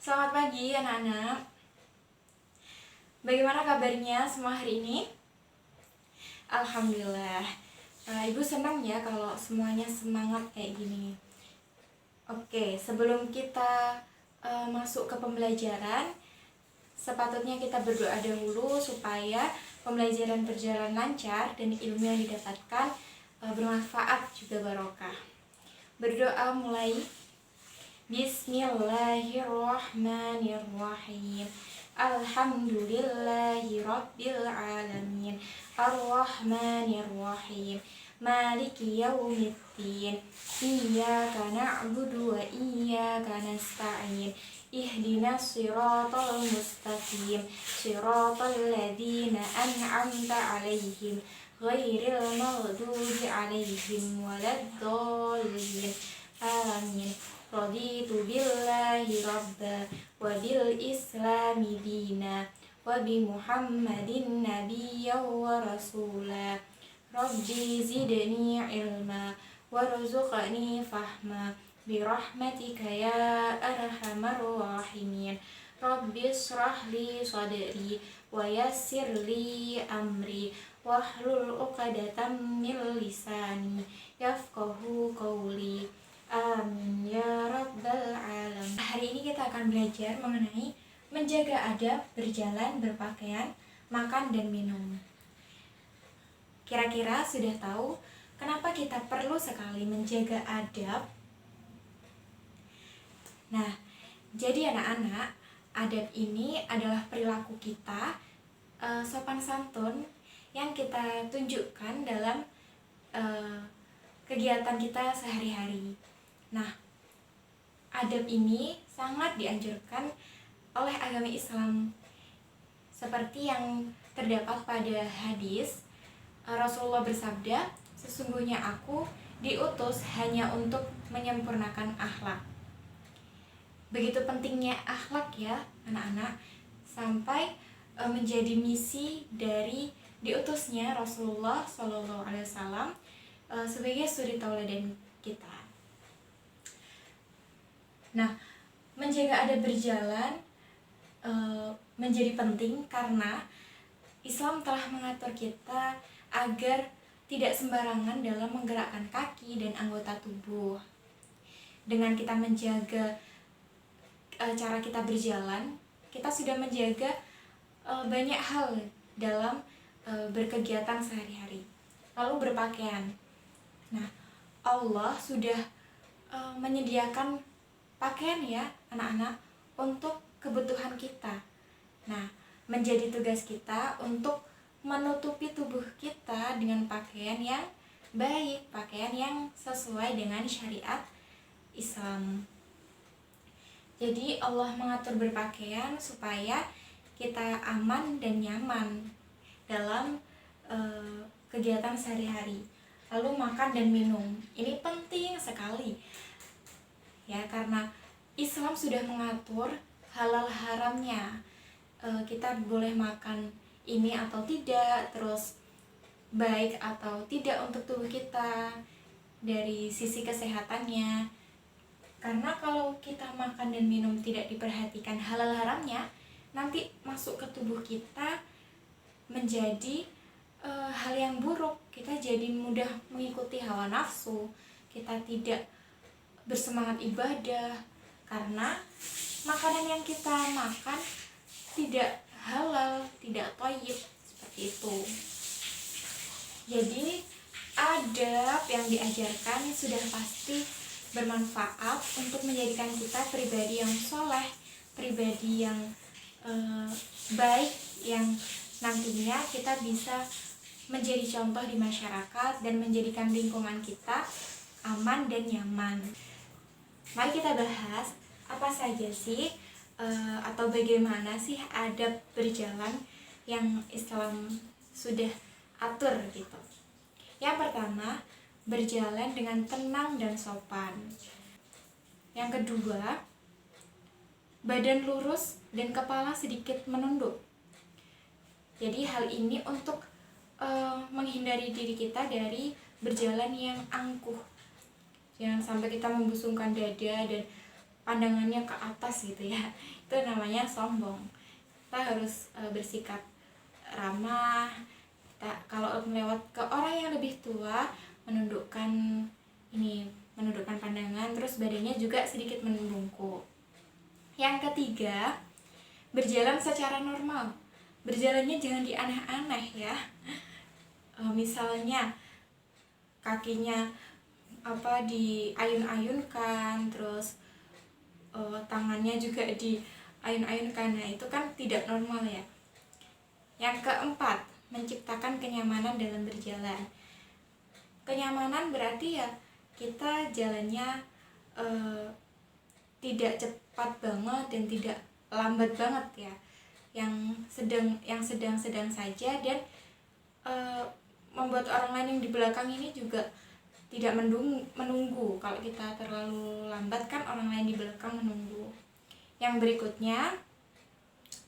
Selamat pagi anak-anak. Bagaimana kabarnya semua hari ini? Alhamdulillah. Ibu senang ya kalau semuanya semangat kayak gini. Oke, sebelum kita masuk ke pembelajaran, sepatutnya kita berdoa dahulu supaya pembelajaran berjalan lancar dan ilmu yang didapatkan bermanfaat juga barokah. Berdoa mulai. Bismillahirrahmanirrahim. Alhamdulillahi rabbil alamin. Arrahmanirrahim. Maliki yaumiddin. Iyyaka na'budu wa iyyaka nasta'in. Ihdinas siratal mustaqim. Siratal ladzina an'amta 'alaihim ghairil maghdubi 'alaihim waladdallin. Amin. Raditu billahi rabba wa bil islami dina wa bi muhammadin nabiyya wa rasula. Rabbi zidni ilma warzuqni fahma bi rahmatika ya arhamar rahimin. Rabbi israh li sadri wa yassir li amri wahlul 'uqdatam min lisani yafqahu qawli. Amin ya rabbal alamin. Hari ini kita akan belajar mengenai menjaga adab berjalan, berpakaian, makan dan minum. Kira-kira sudah tahu kenapa kita perlu sekali menjaga adab? Nah, jadi anak-anak, adab ini adalah perilaku kita, sopan santun yang kita tunjukkan dalam kegiatan kita sehari-hari. Nah, adab ini sangat dianjurkan oleh agama Islam. Seperti yang terdapat pada hadis, Rasulullah bersabda, "Sesungguhnya aku diutus hanya untuk menyempurnakan akhlak." Begitu pentingnya akhlak ya, anak-anak, sampai menjadi misi dari diutusnya Rasulullah SAW sebagai suri tauladan kita. Nah, menjaga adab berjalan menjadi penting karena Islam telah mengatur kita agar tidak sembarangan dalam menggerakkan kaki dan anggota tubuh. Dengan kita menjaga cara kita berjalan, kita sudah menjaga banyak hal dalam berkegiatan sehari-hari. Lalu berpakaian. Nah, Allah sudah menyediakan pakaian ya anak-anak untuk kebutuhan kita. Nah, menjadi tugas kita untuk menutupi tubuh kita dengan pakaian yang baik, pakaian yang sesuai dengan syariat Islam. Jadi Allah mengatur berpakaian supaya kita aman dan nyaman dalam kegiatan sehari-hari. Lalu makan dan minum, ini penting sekali ya, karena Islam sudah mengatur halal haramnya. Kita boleh makan ini atau tidak, terus baik atau tidak untuk tubuh kita dari sisi kesehatannya. Karena kalau kita makan dan minum tidak diperhatikan halal haramnya, nanti masuk ke tubuh kita menjadi hal yang buruk. Kita jadi mudah mengikuti hawa nafsu, kita tidak bersemangat ibadah karena makanan yang kita makan tidak halal, tidak thayyib, seperti itu. Jadi adab yang diajarkan sudah pasti bermanfaat untuk menjadikan kita pribadi yang soleh, pribadi yang baik, yang nantinya kita bisa menjadi contoh di masyarakat dan menjadikan lingkungan kita aman dan nyaman. Mari kita bahas apa saja sih atau bagaimana sih adab berjalan yang Islam sudah atur gitu. Yang pertama, berjalan dengan tenang dan sopan. Yang kedua, badan lurus dan kepala sedikit menunduk. Jadi hal ini untuk menghindari diri kita dari berjalan yang angkuh. Jangan sampai kita membusungkan dada dan pandangannya ke atas gitu ya, itu namanya sombong. Kita harus bersikap ramah. Kita kalau melewat ke orang yang lebih tua, menundukkan pandangan, terus badannya juga sedikit membungkuk. Yang ketiga, berjalan secara normal. Berjalannya jangan dianeh-aneh ya. Misalnya kakinya diayun-ayunkan, terus tangannya juga diayun-ayunkan. Nah, itu kan tidak normal ya. Yang keempat, menciptakan kenyamanan dalam berjalan. Kenyamanan berarti ya kita jalannya tidak cepat banget dan tidak lambat banget ya, yang sedang saja, dan membuat orang lain yang di belakang ini juga tidak menunggu. Kalau kita terlalu lambat kan orang lain di belakang menunggu. Yang berikutnya,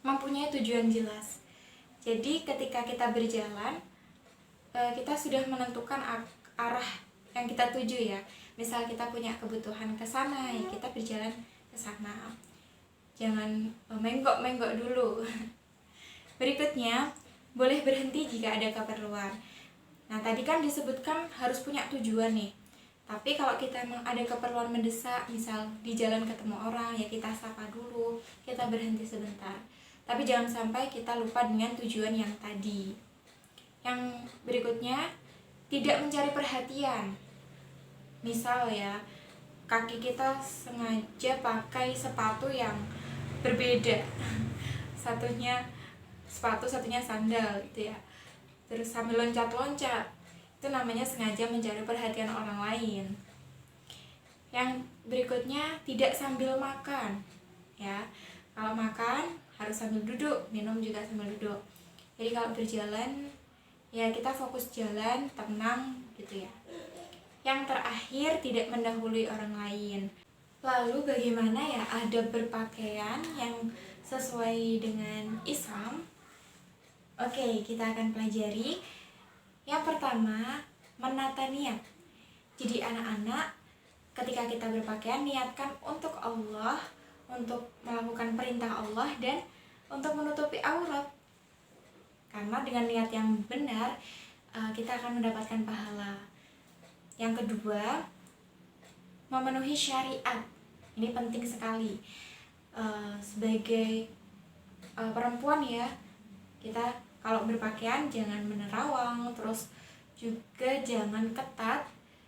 mempunyai tujuan jelas. Jadi ketika kita berjalan, kita sudah menentukan arah yang kita tuju ya. Misal kita punya kebutuhan ke sana, ya kita berjalan ke sana. Jangan menggok-menggok dulu. Berikutnya, boleh berhenti jika ada keperluan. Nah, tadi kan disebutkan harus punya tujuan nih. Tapi kalau kita emang ada keperluan mendesak, misal di jalan ketemu orang, ya kita sapa dulu, kita berhenti sebentar. Tapi jangan sampai kita lupa dengan tujuan yang tadi. Yang berikutnya, tidak mencari perhatian. Misal ya, kaki kita sengaja pakai sepatu yang berbeda. Satunya sepatu, satunya sandal gitu ya. Terus sambil loncat-loncat. Itu namanya sengaja mencari perhatian orang lain. Yang berikutnya, tidak sambil makan. Ya, kalau makan harus sambil duduk, minum juga sambil duduk. Jadi kalau berjalan ya kita fokus jalan, tenang gitu ya. Yang terakhir, tidak mendahului orang lain. Lalu bagaimana ya adab berpakaian yang sesuai dengan Islam? Oke, kita akan pelajari. Yang pertama, menata niat. Jadi anak-anak, ketika kita berpakaian, niatkan untuk Allah, untuk melakukan perintah Allah, dan untuk menutupi aurat. Karena dengan niat yang benar, kita akan mendapatkan pahala. Yang kedua, memenuhi syariat. Ini penting sekali. Sebagai perempuan ya, kita kalau berpakaian jangan menerawang, terus juga jangan ketat,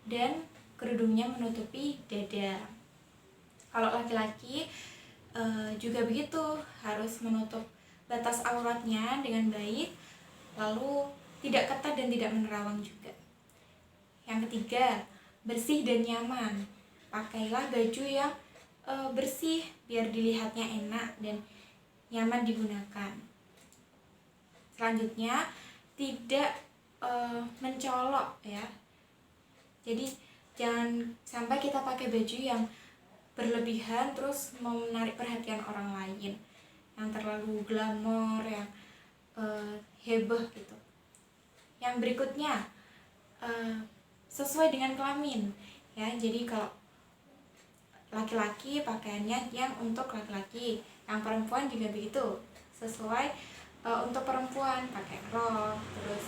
dan kerudungnya menutupi dada. Kalau laki-laki juga begitu, harus menutup batas auratnya dengan baik, lalu tidak ketat dan tidak menerawang juga. Yang ketiga, bersih dan nyaman. Pakailah baju yang bersih biar dilihatnya enak dan nyaman digunakan. Selanjutnya, tidak mencolok ya. Jadi jangan sampai kita pakai baju yang berlebihan terus menarik perhatian orang lain, yang terlalu glamor, yang heboh gitu. Yang berikutnya, sesuai dengan kelamin ya. Jadi kalau laki-laki pakaiannya yang untuk laki-laki, yang perempuan juga begitu, sesuai untuk perempuan pakai rok, terus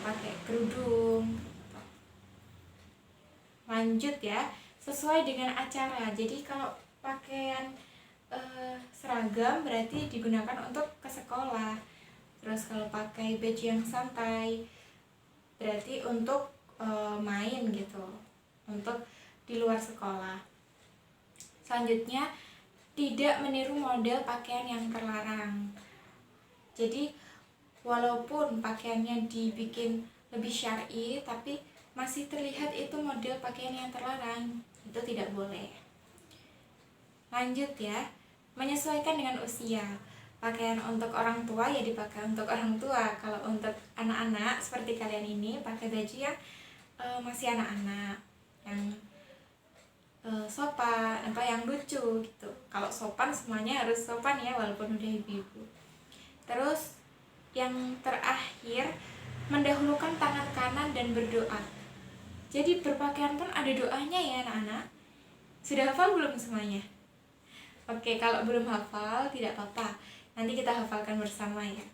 pakai kerudung gitu. Lanjut ya, sesuai dengan acara. Jadi kalau pakaian seragam berarti digunakan untuk ke sekolah. Terus kalau pakai baju yang santai berarti untuk main gitu, untuk di luar sekolah. Selanjutnya, tidak meniru model pakaian yang terlarang. Jadi walaupun pakaiannya dibikin lebih syar'i, tapi masih terlihat itu model pakaian yang terlarang, itu tidak boleh. Lanjut ya, menyesuaikan dengan usia. Pakaian untuk orang tua ya dipakai untuk orang tua. Kalau untuk anak-anak seperti kalian ini, pakai baju yang masih anak-anak, yang sopan, yang lucu gitu. Kalau sopan, semuanya harus sopan ya, walaupun udah ibu-ibu. Terus yang terakhir, mendahulukan tangan kanan dan berdoa. Jadi berpakaian pun ada doanya ya anak-anak. Sudah hafal belum semuanya? Oke, kalau belum hafal tidak apa-apa, nanti kita hafalkan bersama ya.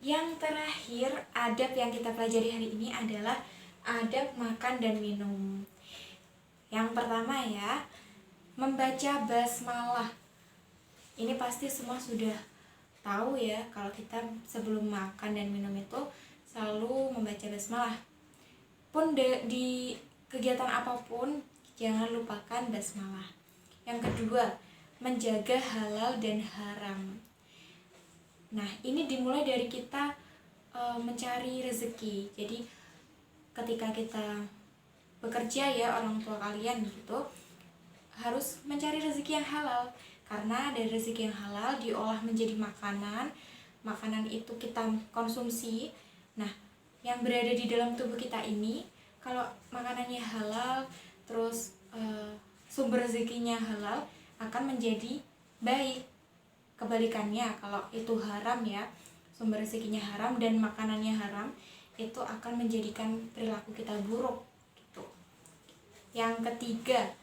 Yang terakhir, adab yang kita pelajari hari ini adalah adab makan dan minum. Yang pertama ya, membaca basmalah. Ini pasti semua sudah tahu ya, kalau kita sebelum makan dan minum itu selalu membaca basmalah. Pun di kegiatan apapun, jangan lupakan basmalah. Yang kedua, menjaga halal dan haram. Nah, ini dimulai dari kita mencari rezeki. Jadi ketika kita bekerja ya, orang tua kalian gitu harus mencari rezeki yang halal, karena dari rezeki yang halal diolah menjadi makanan. Makanan itu kita konsumsi. Nah, yang berada di dalam tubuh kita ini, kalau makanannya halal, terus sumber rezekinya halal, akan menjadi baik. Kebalikannya, kalau itu haram ya, sumber rezekinya haram dan makanannya haram, itu akan menjadikan perilaku kita buruk gitu. Yang ketiga,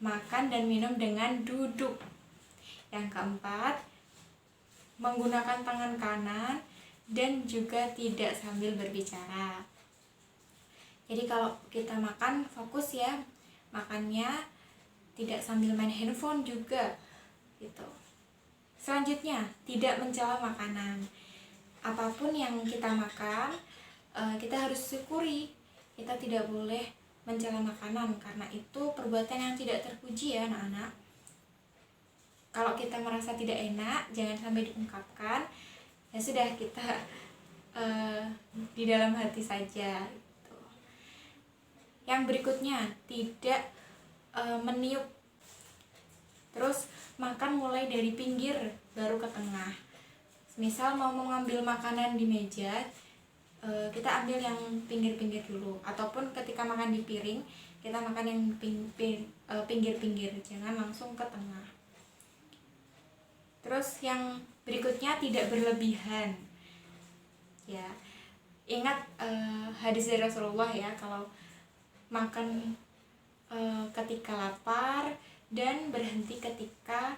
makan dan minum dengan duduk. Yang keempat, menggunakan tangan kanan dan juga tidak sambil berbicara. Jadi kalau kita makan, fokus ya makannya, tidak sambil main handphone juga gitu. Selanjutnya, tidak mencela makanan. Apapun yang kita makan, kita harus syukuri. Kita tidak boleh mencela makanan, karena itu perbuatan yang tidak terpuji ya anak-anak. Kalau kita merasa tidak enak, jangan sampai diungkapkan. Ya sudah, kita di dalam hati saja gitu. Yang berikutnya, tidak meniup. Terus makan mulai dari pinggir baru ke tengah. Misal mau mengambil makanan di meja, kita ambil yang pinggir-pinggir dulu. Ataupun ketika makan di piring, kita makan yang pinggir-pinggir, jangan langsung ke tengah. Terus yang berikutnya, tidak berlebihan. Ya, ingat hadis dari Rasulullah ya, kalau makan ketika lapar dan berhenti ketika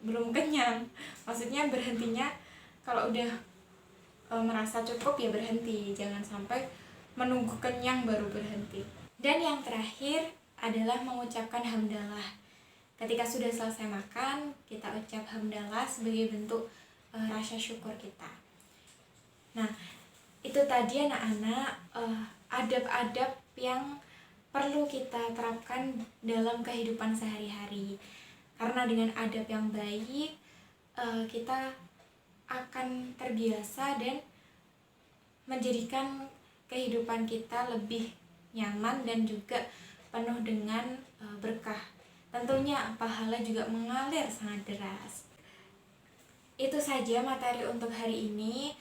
belum kenyang. Maksudnya berhentinya kalau udah merasa cukup ya berhenti, jangan sampai menunggu kenyang baru berhenti. Dan yang terakhir adalah mengucapkan hamdalah. Ketika sudah selesai makan, kita ucap hamdalah sebagai bentuk rasa syukur kita. Nah, itu tadi anak-anak adab-adab yang perlu kita terapkan dalam kehidupan sehari-hari. Karena dengan adab yang baik, kita akan terbiasa dan menjadikan kehidupan kita lebih nyaman dan juga penuh dengan berkah. Tentunya pahala juga mengalir sangat deras. Itu saja materi untuk hari ini.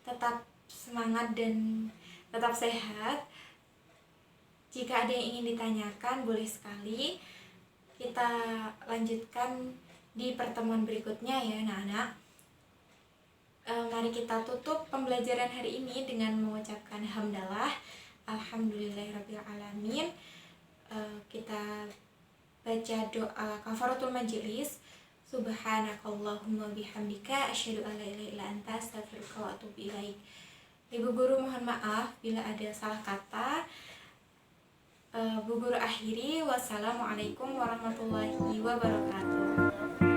Tetap semangat dan tetap sehat. Jika ada yang ingin ditanyakan, boleh sekali. Kita lanjutkan di pertemuan berikutnya ya anak-anak. Mari kita tutup pembelajaran hari ini dengan mengucapkan hamdalah. Alhamdulillahirrabbilalamin. Kita baca doa kafaratul majelis. Subhanakallahumma bihamdika asyhadu an la ilaha illa anta astaghfiruka wa atubu ilaik. Ibu guru mohon maaf bila ada salah kata. Bu guru akhiri, wassalamualaikum warahmatullahi wabarakatuh.